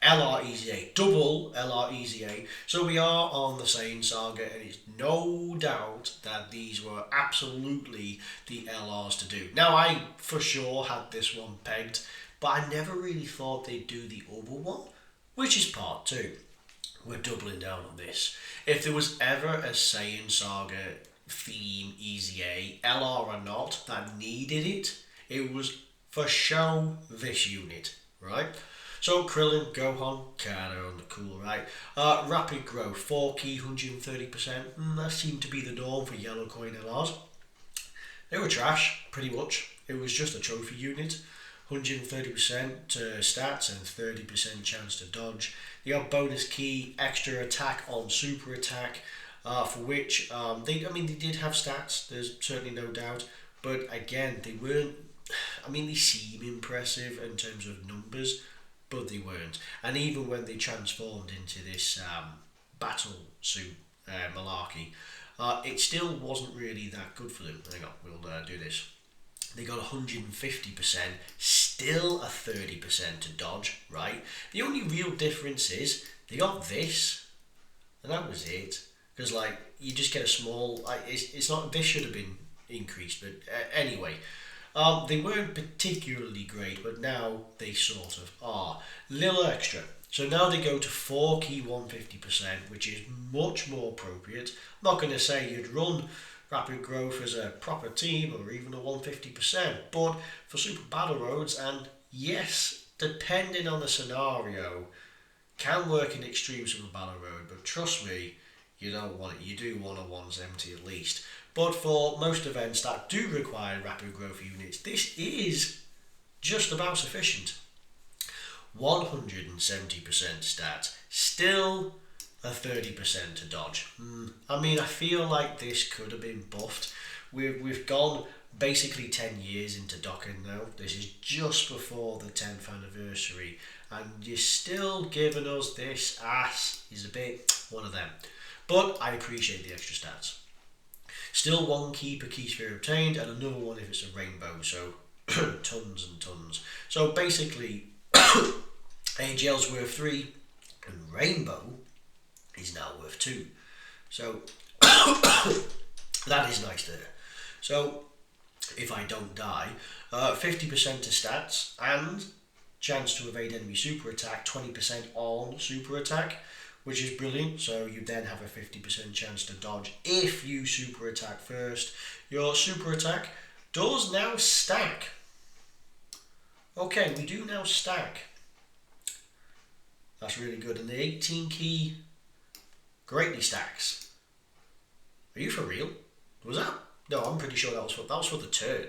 LR Easy A, double LR Easy A. So we are on the same Saga, and it's no doubt that these were absolutely the LRs to do. Now, I for sure had this one pegged, but I never really thought they'd do the other one, which is part two. We're doubling down on this. If there was ever a Saiyan Saga theme Easy A, LR or not, that needed it, it was for show this unit, right? So Krillin, Gohan, kinda on the cool, right? Rapid growth, 4 key, 130%. That seemed to be the norm for yellow coin LRs. They were trash, pretty much. It was just a trophy unit. 130% to stats and 30% chance to dodge. They got bonus key, extra attack on super attack, for which they did have stats. There's certainly no doubt, but again, they weren't. I mean, they seem impressive in terms of numbers, but they weren't. And even when they transformed into this battle suit malarkey, it still wasn't really that good for them. Hang on, we'll do this. They got 150%, still a 30% to dodge, right? The only real difference is they got this, and that was it. Because, like, you just get a small, it's not, this should have been increased, but anyway. They weren't particularly great, but now they sort of are. Little extra. So now they go to 4 key 150%, which is much more appropriate. I'm not going to say you'd run Rapid Growth as a proper team or even a 150%, but for Super Battle Roads, and yes, depending on the scenario, can work in Extreme Super Battle Road, but trust me, you don't want it. You do want a 170 at least. But for most events that do require Rapid Growth units, this is just about sufficient. 170% stats, still a 30% to dodge. I mean, I feel like this could have been buffed. We've gone basically 10 years into docking now. This is just before the 10th anniversary, and you're still giving us this ass. Is a bit one of them. But I appreciate the extra stats. Still 1 key per key sphere obtained, and another one if it's a rainbow, so tons and tons. So basically, AGL's worth 3, and rainbow is now worth 2. So that is nice there. So if I don't die, 50% to stats and chance to evade enemy super attack, 20% on super attack, which is brilliant. So you then have a 50% chance to dodge if you super attack first. Your super attack does now stack. Okay, we do now stack. That's really good. And the 18 key greatly stacks. Are you for real? Was that? No, I'm pretty sure that was for the turn.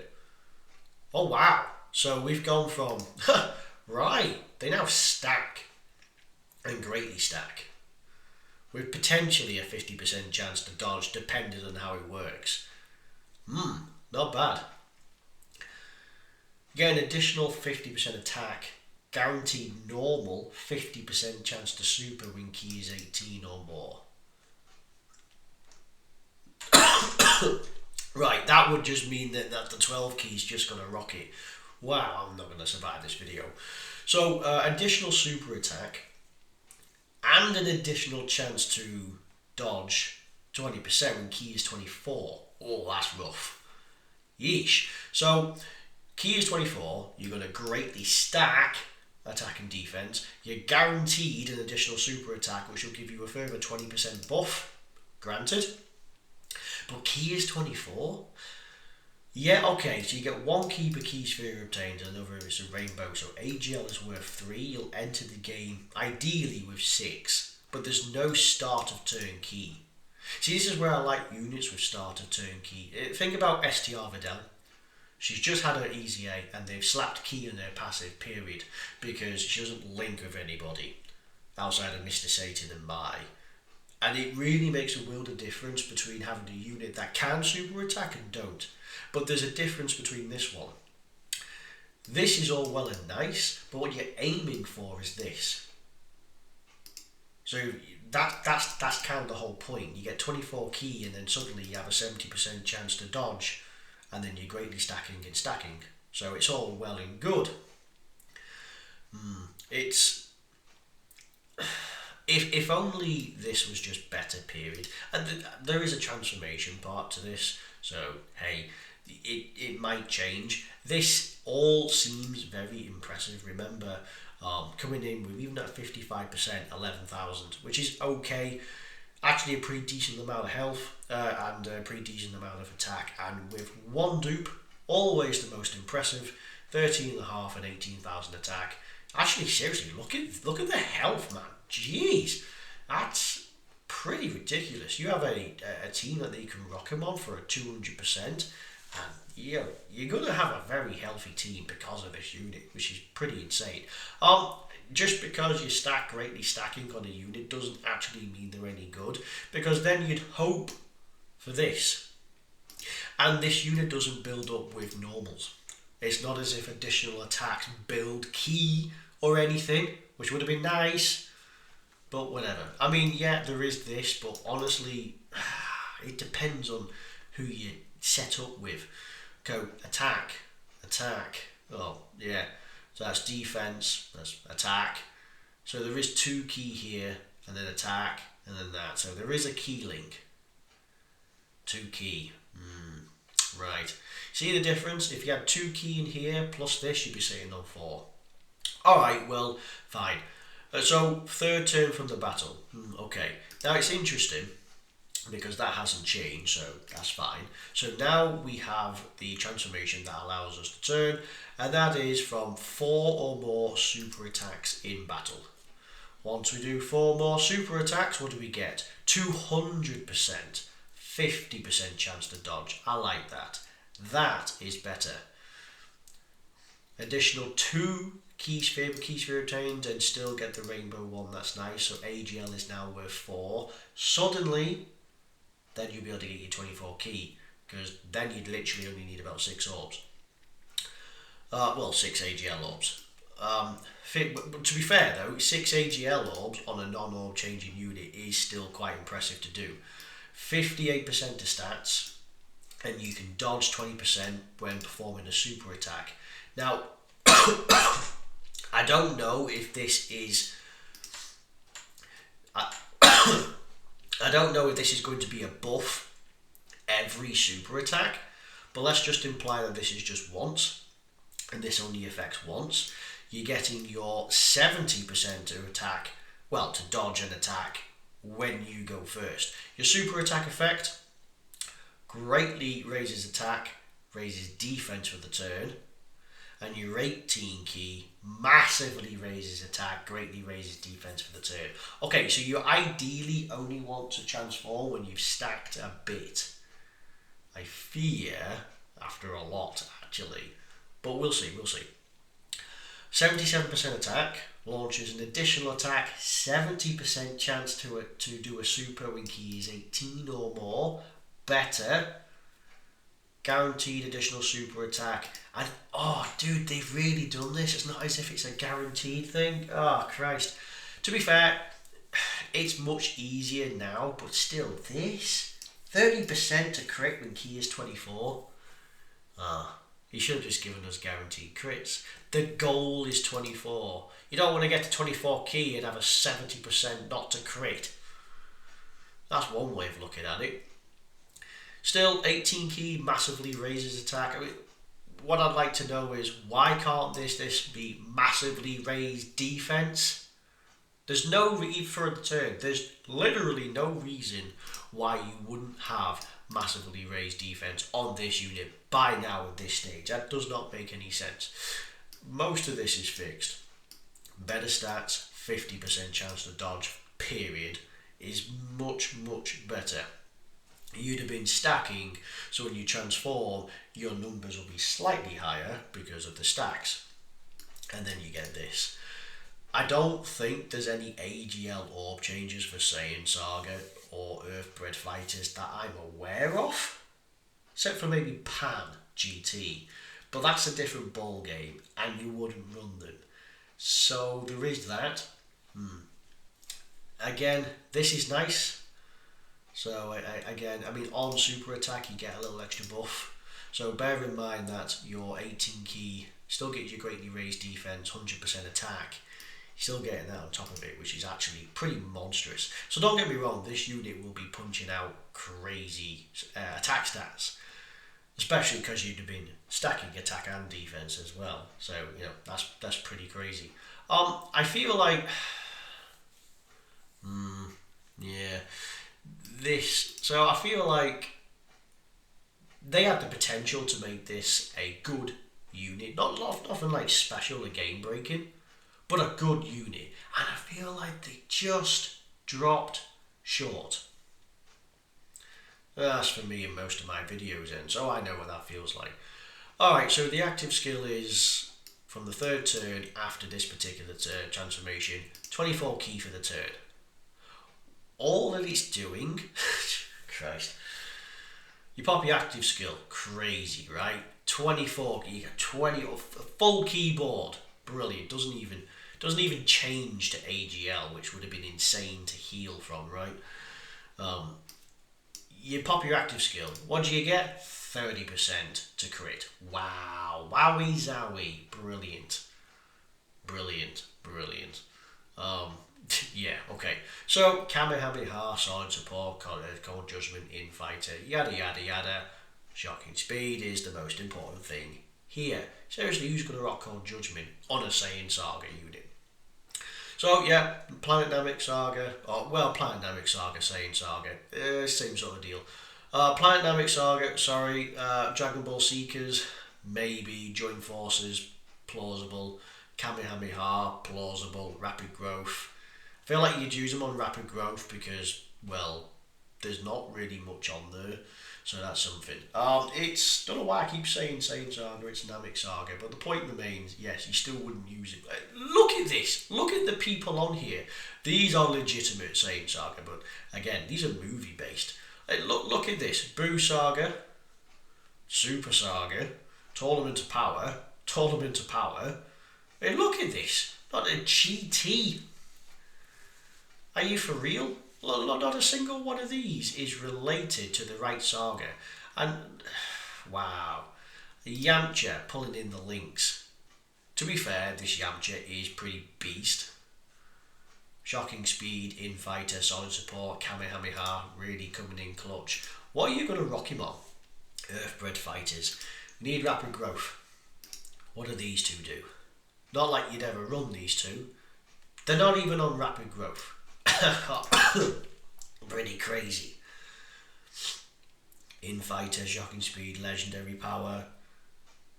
Oh wow! So we've gone from right. They now stack and greatly stack, with potentially a 50% chance to dodge, depending on how it works. Not bad. Get an additional 50% attack, guaranteed normal 50% chance to super when key is 18 or more. Right, that would just mean that the 12 key is just going to rocket. Wow, I'm not going to survive this video. So, additional super attack and an additional chance to dodge 20% when key is 24. Oh, that's rough. Yeesh. So, key is 24, you're going to greatly stack attack and defense. You're guaranteed an additional super attack, which will give you a further 20% buff. Granted. But key is 24? Yeah, okay, so you get 1 key per key sphere obtained, and another is a rainbow. So AGL is worth 3. You'll enter the game ideally with 6, but there's no start of turn key. See, this is where I like units with start of turn key. Think about STR Videl. She's just had her Easy A, and they've slapped key in their passive, period, because she doesn't link with anybody outside of Mr. Satan and Mai. And it really makes a world of difference between having a unit that can super attack and don't. But there's a difference between this one. This is all well and nice, but what you're aiming for is this. So that's kind of the whole point. You get 24 key, and then suddenly you have a 70% chance to dodge, and then you're greatly stacking and stacking. So it's all well and good. If only this was just better, period. And there is a transformation part to this, so hey, it might change. This all seems very impressive. Remember, coming in with even at 55%, 11,000, which is okay. Actually, a pretty decent amount of health and a pretty decent amount of attack. And with one dupe, always the most impressive, 13.5 and 18,000 attack. Actually, seriously, look at the health, man. Jeez, that's pretty ridiculous. You have a team that they can rock him on for a 200%, and you're going to have a very healthy team because of this unit, which is pretty insane. Just because you stack greatly stacking on a unit doesn't actually mean they're any good, because then you'd hope for this. And this unit doesn't build up with normals. It's not as if additional attacks build key or anything, which would have been nice, but whatever. I mean, yeah, there is this, but honestly, it depends on who you set up with. Go attack. Oh, yeah. So that's defense, that's attack. So there is 2 key here, and then attack, and then that. So there is a key link. 2 key. Right. See the difference? If you had 2 key in here, plus this, you'd be sitting on 4. Alright, well, fine. So, third turn from the battle. Okay. Now it's interesting, because that hasn't changed, so that's fine. So now we have the transformation that allows us to turn, and that is from 4 or more super attacks in battle. Once we do 4 more super attacks, what do we get? 200%, 50% chance to dodge. I like that. That is better. Additional 2 key sphere obtained and still get the rainbow one. That's nice. So AGL is now worth 4. Suddenly, then you'll be able to get your 24 key, because then you'd literally only need about 6 orbs. 6 AGL orbs. But to be fair though, 6 AGL orbs on a non-orb changing unit is still quite impressive to do. 58% to stats, and you can dodge 20% when performing a super attack. Now, I don't know if this is... I don't know if this is going to be a buff every super attack, but let's just imply that this is just once, and this only affects once. You're getting your 70% to attack, well, to dodge an attack when you go first. Your super attack effect greatly raises attack, raises defense for the turn, and your 18 key massively raises attack, greatly raises defense for the turn. Okay, so you ideally only want to transform when you've stacked a bit. I fear, after a lot actually, but we'll see. 77% attack, launches an additional attack, 70% chance to do a super when key is 18 or more, better, guaranteed additional super attack, and oh dude, they've really done this. It's not as if it's a guaranteed thing. Oh Christ. To be fair, it's much easier now, but still, this 30% to crit when key is 24. He should have just given us guaranteed crits. The goal is 24. You don't want to get to 24 key and have a 70% not to crit. That's one way of looking at it. Still, 18 key massively raises attack. I mean, what I'd like to know is, why can't this be massively raised defense? There's no reason for a turn. There's literally no reason why you wouldn't have massively raised defense on this unit by now at this stage. That does not make any sense. Most of this is fixed. Better stats, 50% chance to dodge, period, is much better. You'd have been stacking, so when you transform, your numbers will be slightly higher because of the stacks. And then you get this. I don't think there's any AGL orb changes for Saiyan Saga or Earthbred fighters that I'm aware of, except for maybe Pan GT, but that's a different ball game and you wouldn't run them. So there is that. Again, this is nice. So I mean, on super attack you get a little extra buff. So bear in mind that your 18 key still gets you greatly raised defense, 100% attack. Still getting that on top of it, which is actually pretty monstrous. So don't get me wrong, this unit will be punching out crazy attack stats, especially because you'd have been stacking attack and defense as well. So that's pretty crazy. I feel like, yeah, this. So I feel like they had the potential to make this a good unit, nothing like special or game breaking, but a good unit, and I feel like they just dropped short. That's for me in most of my videos, and so I know what that feels like. Alright, so the active skill is from the third turn after this particular transformation, 24 key for the turn. All that it's doing, Christ, you pop your active skill, crazy, right? 24, you get 20, a full keyboard, brilliant. Doesn't even change to AGL, which would have been insane to heal from, right? You pop your active skill. What do you get? 30% to crit. Wow, wowie zowie, brilliant. Yeah, okay. So Kamehameha, Sword Support, Cold Judgment, Infighter, yada yada yada. Shocking Speed is the most important thing here. Seriously, who's going to rock Cold Judgment on a Saiyan Saga unit? So yeah, Planet Namek Saga, Planet Namek Saga, Saiyan Saga, same sort of deal. Planet Namek Saga, sorry, Dragon Ball Seekers, maybe. Joint Forces, plausible. Kamehameha, plausible. Rapid Growth. I feel like you'd use them on Rapid Growth because, well, there's not really much on there. So that's something. It's, don't know why I keep saying Saiyan Saga, it's Namek Saga, but the point remains, yes, you still wouldn't use it. Look at this. Look at the people on here. These are legitimate Saiyan Saga, but again, these are movie based. Look at this. Boo Saga, Super Saga, Tournament of Power. Hey, look at this. Not a GT. Are you for real? Not a single one of these is related to the right saga. And, wow. Yamcha pulling in the links. To be fair, this Yamcha is pretty beast. Shocking Speed, Infighter, Solid Support, Kamehameha, really coming in clutch. What are you going to rock him on? Earthbred Fighters. We need Rapid Growth. What do these two do? Not like you'd ever run these two. They're not even on Rapid Growth. Pretty crazy. Infighter, Shocking Speed, Legendary Power,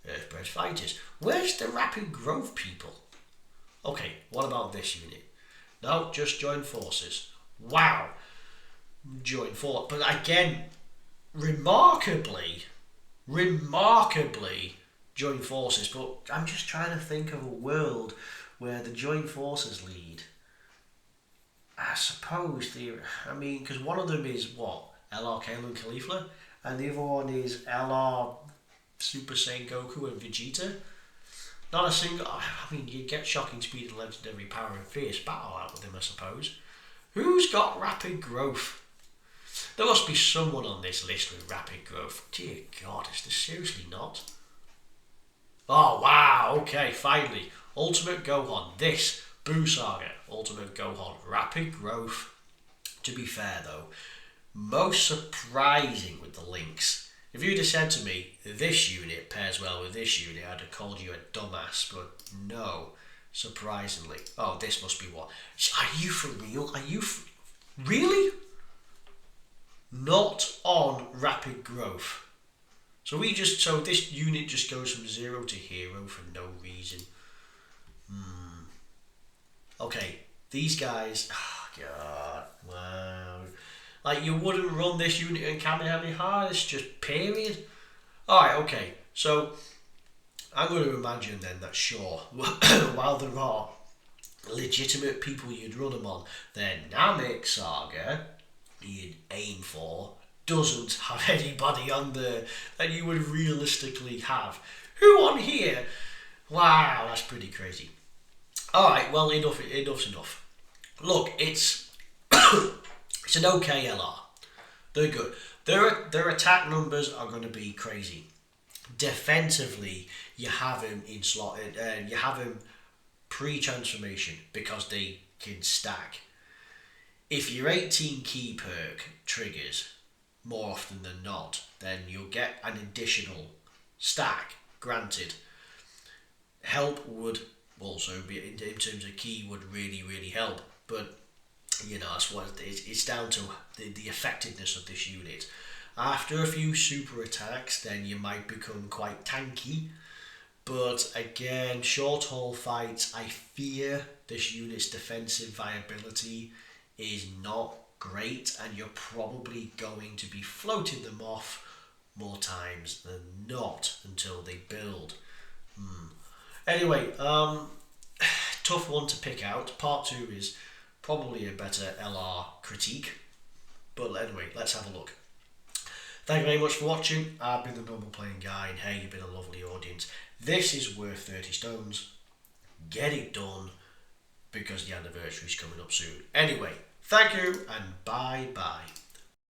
Earthbred Fighters. Where's the Rapid Growth people? Okay, what about this unit? No, just Join Forces. Wow. Join Force. But again, remarkably Join Forces. But I'm just trying to think of a world where the Joint Forces lead. I suppose because one of them is what? LR Kale and Caulifla, and the other one is LR Super Saiyan Goku and Vegeta. Not a single. You get Shocking Speed and Legendary Power and Fierce Battle out with him, I suppose. Who's got Rapid Growth? There must be someone on this list with Rapid Growth. Dear God, is there seriously not? Oh wow, okay, finally. Ultimate Gohan. This. Boo Saga, Ultimate Gohan, Rapid Growth. To be fair though, most surprising with the links. If you'd have said to me, this unit pairs well with this unit, I'd have called you a dumbass, but no, surprisingly. Oh, this must be what? Are you for real? Really? Not on Rapid Growth. So this unit just goes from 0 to hero for no reason. Okay, these guys, oh God, wow. Like, you wouldn't run this unit in Kamehameha, it's just period. Alright, okay, so I'm going to imagine then that sure, while there are legitimate people you'd run them on, then Namek Saga, you'd aim for, doesn't have anybody on there that you would realistically have. Who on here? Wow, that's pretty crazy. Alright, well, enough's enough. Look, it's it's an okay LR. They're good. Their attack numbers are going to be crazy. Defensively, you have him in slot. You have him pre-transformation because they can stack. If your 18 key perk triggers more often than not, then you'll get an additional stack. Granted, help would also be, in terms of key, would really help, but that's what it's down to, the effectiveness of this unit. After a few super attacks, then you might become quite tanky. But again, short haul fights, I fear this unit's defensive viability is not great, and you're probably going to be floating them off more times than not until they build. Anyway, tough one to pick out. Part 2 is probably a better LR critique. But anyway, let's have a look. Thank you very much for watching. I've been the Normal Playing Guy, and hey, you've been a lovely audience. This is worth 30 stones. Get it done, because the anniversary is coming up soon. Anyway, thank you, and bye-bye.